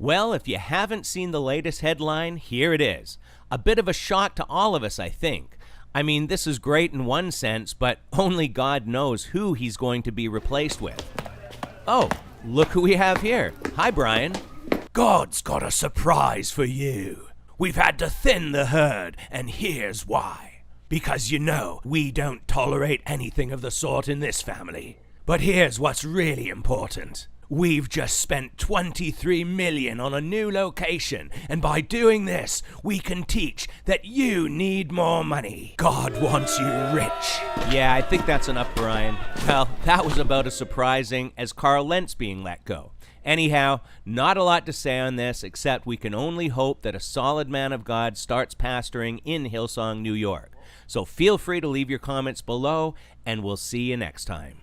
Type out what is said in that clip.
Well, if you haven't seen the latest headline, here it is. A bit of a shock to all of us, I think. I mean, this is great in one sense, but only God knows who he's going to be replaced with. Oh, look who we have here. Hi, Brian. God's got a surprise for you. We've had to thin the herd, and here's why. Because we don't tolerate anything of the sort in this family. But here's what's really important. We've just spent $23 million on a new location, and by doing this, we can teach that you need more money. God wants you rich. Yeah, I think that's enough, Brian. Well, that was about as surprising as Carl Lentz being let go. Anyhow, not a lot to say on this, except we can only hope that a solid man of God starts pastoring in Hillsong, New York. So feel free to leave your comments below, and we'll see you next time.